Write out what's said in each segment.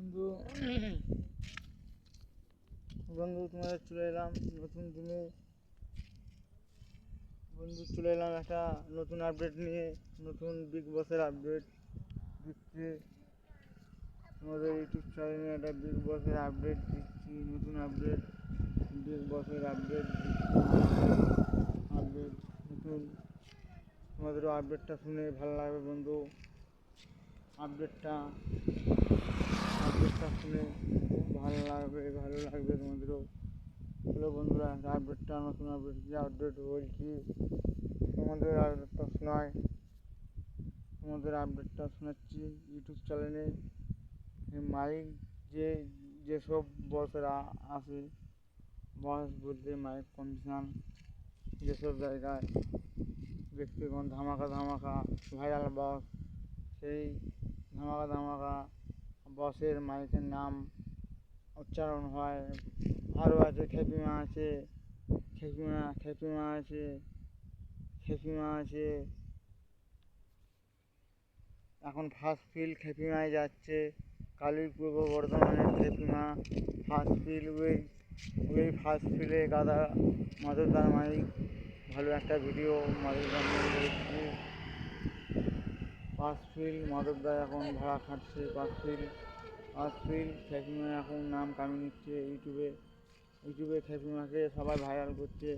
বন্ধু বন্ধু তোমাদের চলে এলাম নতুন দিনে। বন্ধু চলে এলাম একটা নতুন আপডেট নিয়ে, নতুন বিগ বসের আপডেট দিচ্ছে। তোমাদের ইউটিউব চ্যানেলে একটা বিগ বসের আপডেট দিচ্ছি, নতুন আপডেট, বিগ বসের আপডেট আপডেট নতুন। তোমাদেরও আপডেটটা শুনে ভালো লাগবে বন্ধু। আপডেটটা আপডেটটা শুনে খুব ভালো লাগবে তোমাদেরও। হ্যালো বন্ধুরা, আপডেটটা নতুন আপডেট যে আপডেট বলছি, তোমাদের আপডেটটা শোনায়, তোমাদের আপডেটটা শোনাচ্ছি ইউটিউব চ্যানেলে। মাইক যে যেসব বসেরা আসে, বস বলতে মাইক কম্পিটিশান, যেসব জায়গায় ব্যক্তিগণ ধামাকা ধামাকা ভাইরাল বস, সেই ধামাকা ধামাকা বসের মাইকের নাম উচ্চারণ হয়। আরও আছে খেপিমা আছে, খেপিমা আছে। এখন ফার্স্ট ফিল্ড খেপিমায় যাচ্ছে, কালী পূর্ব বর্ধমানের খেপিমা ফার্স্ট ফিল্ড। ওই ফার্স্ট ফিল্ডে গাদা মাদুরদার মাইক, ভালো একটা ভিডিও মাদুরদার মাইক দেখছি। ফার্স্ট ফিল্ড মাদুরদা এখন ভাড়া খাটছে। ফার্স্ট ফিল্ড খেপিমা এখন নাম কামিয়ে নিচ্ছে ইউটিউবে খেপিমাকে সবাই ভাইরাল করছে।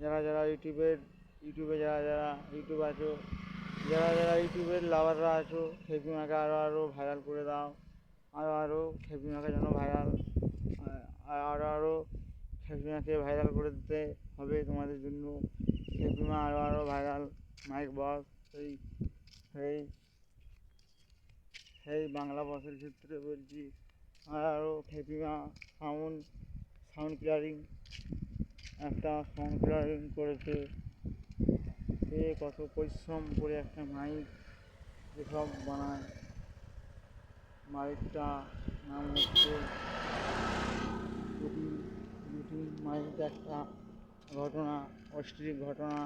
যারা ইউটিউবে যারা ইউটিউবের লাভাররা আছো, খেপিমাকে আরও ভাইরাল করে দাও। আরও খেপিমাকে যেন আরও খেপিমাকে ভাইরাল করে দিতে হবে তোমাদের জন্য। খেপিমা আরও ভাইরাল মাইক বস। সেই সেই বাংলা বসের ক্ষেত্রে বলছি। আরও খেপিমা সাউন্ড ক্লিয়ারিং করেছে। সে কত পরিশ্রম করে একটা মাইক যেসব বানায়, মাইকটা নাম হচ্ছে রুটিন মাইক। একটা ঘটনা, অস্ট্রিক ঘটনা,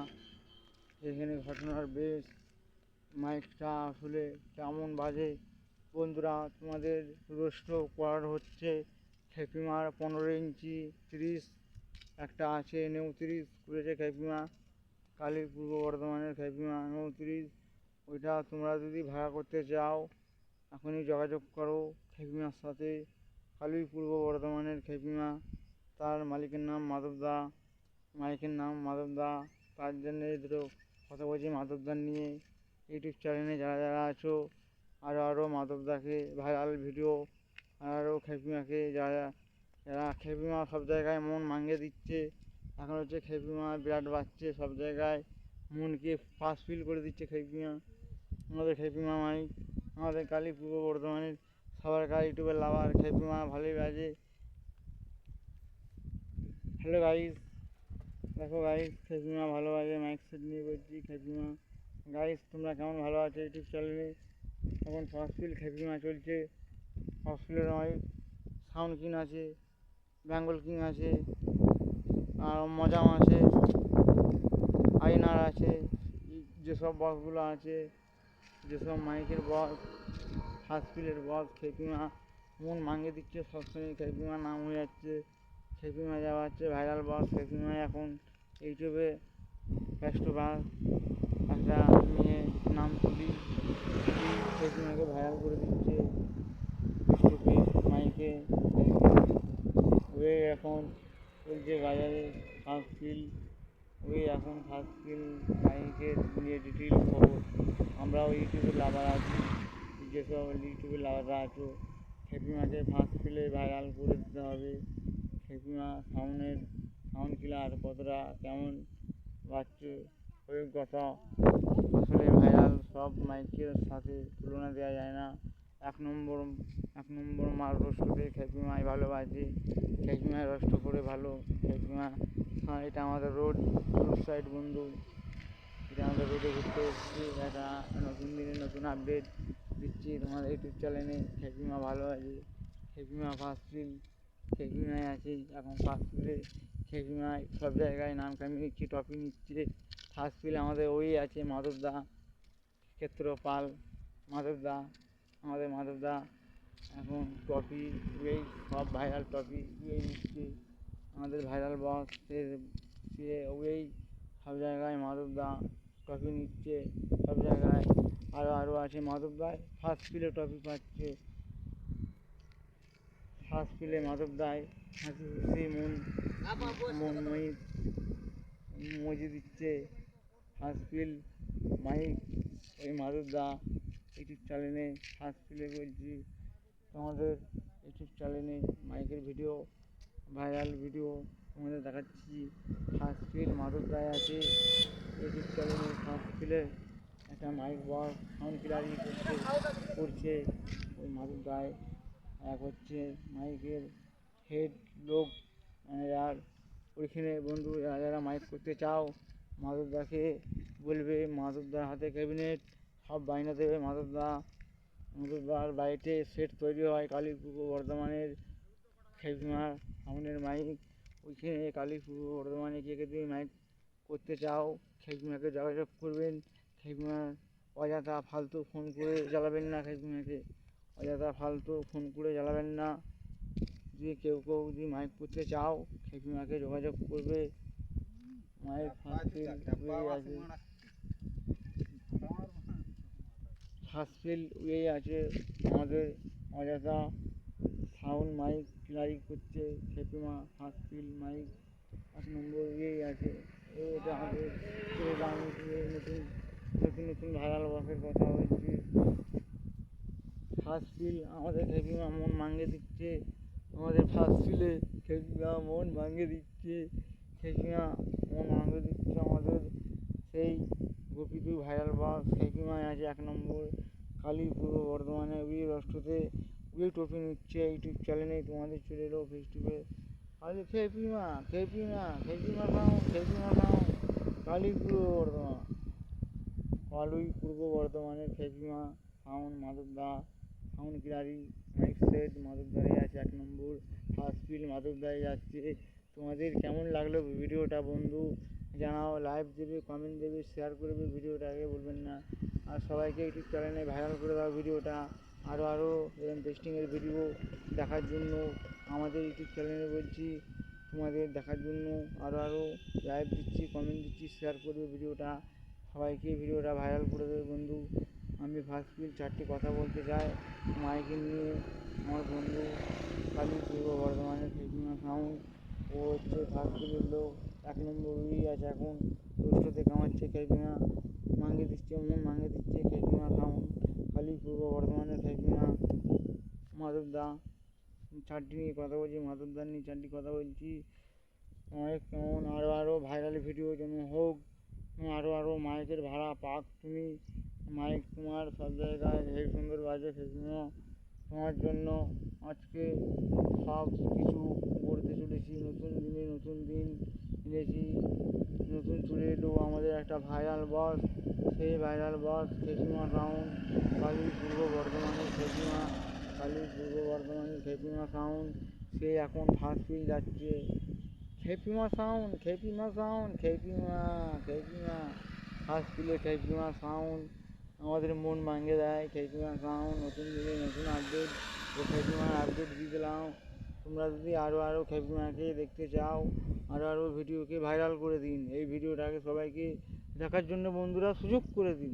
এখানে ঘটনার বেশ মাইকটা আসলে কেমন বাজে। বন্ধুরা, তোমাদের রোস্ট করার হচ্ছে খেপিমার 15 ইঞ্চি 30 একটা আছে, 39 করেছে খেপিমা, কালী পূর্ব বর্ধমানের খেপিমা 39। ওইটা তোমরা যদি ভাড়া করতে চাও এখনই যোগাযোগ করো খেপিমার সাথে। কালী পূর্ব বর্ধমানের খেপিমা, তার মালিকের নাম মাধবদা, মাইকের নাম মাধবদা। তার জন্যে কথা বলছি মাধবদা নিয়ে। ইউটিউব চ্যানেলে যারা আছো, আরও মাধবদাকে ভাইরাল ভিডিও, আরও খেপিমাকে যারা খেপিমা সব জায়গায় মন মাঙ্গে দিচ্ছে। এখন হচ্ছে খেপিমা বিরাট বাজছে সব জায়গায়, মনকে ফার্স্ট ফিল করে দিচ্ছে খেপিমা। আমাদের খেপিমা মাইক, আমাদের কালী পূর্ব বর্ধমানের সবার কাছে ইউটিউবের লাভার খেপিমা ভালোই বাজে। হ্যালো গাইস, দেখো গাইস, খেপিমা ভালো বাজে মাইক সেট নিয়ে বলছি। খেপিমা গাইস, তোমরা কেমন ভালো আছো ইউটিউব চ্যানেলে? এখন ফার্স্ট ফিল্ড খেপিমা চলছে। ফার্স্ট ফিল্ডের মাইক সাউন্ড কিং আছে, বেঙ্গল কিং আছে, আর মজাম আছে, আইনার আছে। যেসব বক্সগুলো আছে, যেসব মাইকের বক্স, ফার্স্ট ফিল্ডের বক্স খেপিমা মন মাঙ্গে দিচ্ছে সবসময়। খেপিমা নাম হয়ে যাচ্ছে, খেপিমা যাওয়া হচ্ছে ভাইরাল বক্স। খেপিমা এখন ইউটিউবে ফেস্টোভাস একটা নিয়ে নাম তুলি খেপিমাকে ভাইরাল করে দিচ্ছে মাইকে। ওই এখন চলছে বাজারে ফার্স্ট ফিল্ড, এখন ফার্স্ট ফিল্ড মাইকের নিয়ে ডিটেল খবর। আমরাও ইউটিউবের লাভার আছি, যেসব ইউটিউবের লাভাররা আছো, খেপিমাকে ফার্স্ট ফিল্ডে ভাইরাল করে দিতে হবে। খেপিমা সাউন্ড কিলার কতটা কেমন বাজছে, অভিজ্ঞতা আসলে ভাইরাল সব মাইকের সাথে তুলনা দেওয়া যায় না। এক নম্বর মাল রোস্টতে খেপিমাই ভালো বাজে। খেপিমায় রোস্ট করে ভালো খেপিমা। এটা আমাদের রোড সাইড বন্ধু, এটা আমাদের রোডে ঘুরতে এসেছি। একটা নতুন দিনে নতুন আপডেট দিচ্ছি তোমাদের ইউটিউব চ্যানেলে। খেপিমা ভালো আছে, খেপিমা ফার্স্ট ফিল্ড খেপিমায় আছে। এখন ফার্স্ট ফিল্ডে খেপিমায় সব জায়গায় নাম কামিয়ে নিচ্ছে, টপি নিচ্ছে। ফার্স্ট ফিল্ড আমাদের ওই আছে মাধবদা, ক্ষেত্রপাল মাধবদা, আমাদের মাধবদা এখন ট্রফি এই সব ভাইরাল ট্রফি এই নিচ্ছে আমাদের ভাইরাল বস সে ওই সব জায়গায় মাধবদা ট্রফি নিচ্ছে সব জায়গায়। আরও আছে মাধবদায় ফার্স্ট পিলে ট্রফি পাচ্ছে, ফার্স্ট পিলে মাধবদায় হাসি খুশি মনময়ী মজে দিচ্ছে ফার্স্ট পিল মাইক ওই মাধবদা ইউটিউব চ্যানেলে ফার্স্ট পিলে বলছি তোমাদের ইউটিউব চ্যানেলে মাইকের ভিডিও ভাইরাল ভিডিও তোমাদের দেখাচ্ছি। ফার্স্ট পিল মাধবদায় আছে ইউটিউব চ্যানেলে ফার্স্ট পিলে একটা মাইক বক্স সাউন্ড ক্লিয়ারিং করছে ওই মাধবদায়। এক হচ্ছে মাইকের হেড লোক আর ওইখানে বন্ধু যারা মাইক করতে চাও মাধবদাকে বলবে, মাধবদার হাতে ক্যাবিনেট সব বায়না দেবে মাধবদার বাড়িতে সেট তৈরি হয় কালী পূর্ব বর্ধমানের খেপিমার সামনের মাইক ওইখানে কালী পূর্ব বর্ধমানে কে কে তুমি মাইক করতে চাও খেপিমাকে যোগাযোগ করবেন। খেপিমার অযথা ফালতু ফোন করে জ্বালাবেন না, খেপিমাকে অযথা ফালতু ফোন করে জ্বালাবেন না। যদি কেউ যদি মাইক করতে চাও খেপিমাকে যোগাযোগ করবে। মাইক ফার্স্ট পিল ওই আছে আমাদের অযথা সাউন্ড মাইক ক্লিয়ারিং করছে খেপিমা ফার্স্ট পিল মাইক 1 নম্বর আছে। এটা আমাদের নতুন নতুন নতুন ভাইরাল বক্সের কথা বলছি। ফার্স্ট পিল আমাদের খেপিমা মন মাঙ্গে দিচ্ছে, আমাদের ফার্স্ট পিলে খেপিমা মন মাঙ্গে দিচ্ছে, খেপিমা মন মাঙ্গে দিচ্ছে আমাদের সেই গোপীদু ভাইরাল বক্স খেপিমায় আছে 1 নম্বর কালী পূর্ব বর্ধমানে উই রাষ্ট্রতে উই ট্রফি নিচ্ছে ইউটিউব চ্যানেলে তোমাদের চলে এলো ফেস টু ফেস। আরে খেপিমা পাও কালী পূর্ব বর্ধমান পূর্ব বর্ধমানের খেপিমা সাউন্ড মাধবদা সাউন্ড ক্লিয়ারিং মাইক সেট মাধবদারে আছে 1 নম্বর ফার্স্ট পিল মাধবদায় যাচ্ছে। তোমাদের কেমন লাগলো ভিডিওটা বন্ধু জানাও, লাইক দেবে, কমেন্ট দেবে, শেয়ার করবে ভিডিওটাকে বলবেন না। আর সবাইকে ইউটিউব চ্যানেলে ভাইরাল করে দাও ভিডিওটা। আরও ইন্টারেস্টিংয়ের ভিডিও দেখার জন্য আমাদের ইউটিউব চ্যানেলে বলছি তোমাদের দেখার জন্য আরও লাইক দিচ্ছি, কমেন্ট দিচ্ছি, শেয়ার করবে ভিডিওটা, সবাইকে ভিডিওটা ভাইরাল করে দেবে বন্ধু। আমি ফার্স্ট পিল 4টি কথা বলতে চাই মাইকে নিয়ে। আমার বন্ধু কালী পূর্ব বর্ধমানের খেপিমা সাউন্ড ও হচ্ছে ফার্স্ট পিলের লোক 1 নম্বর আছে এখন রোস্টোতে কামাচ্ছে খেপিমা মাঙ্গে দিচ্ছে মন মাঙ্গে দিচ্ছে খেপিমা সাউন্ড কালী পূর্ব বর্ধমানের খেপিমা মাধবদা 4টি নিয়ে কথা বলছি, মাধবদার নিয়ে 4টি কথা বলছি। অনেক কেমন আরও ভাইরাল ভিডিও যেন হোক, আরও মাইকের ভাড়া পাক তুমি, মাইক তোমার সব জায়গায় এই সুন্দর বাজে খেপিমা তোমার জন্য আজকে সব কিছু করতে চলেছি। নতুন দিনে নতুন দিন এনেছি, নতুন চলে এলো আমাদের একটা ভাইরাল বস, সেই ভাইরাল বস খেপিমা সাউন্ড কালী পূর্ব বর্ধমানের খেপিমা সাউন্ড সে এখন ফার্স্ট পিল যাচ্ছে। খেপিমা ফার্স্ট পিলে খেপিমা সাউন্ড আমাদের মন ভাঙে দেয়। খেপিমা সাউন্ড নতুন দিনে নতুন আপডেট ও খেপিমার আপডেট দিয়ে দিলাম। তোমরা যদি আরও খেপিমাকে দেখতে চাও আরও ভিডিওকে ভাইরাল করে দিন, এই ভিডিওটাকে সবাইকে দেখার জন্য বন্ধুরা সুযোগ করে দিন।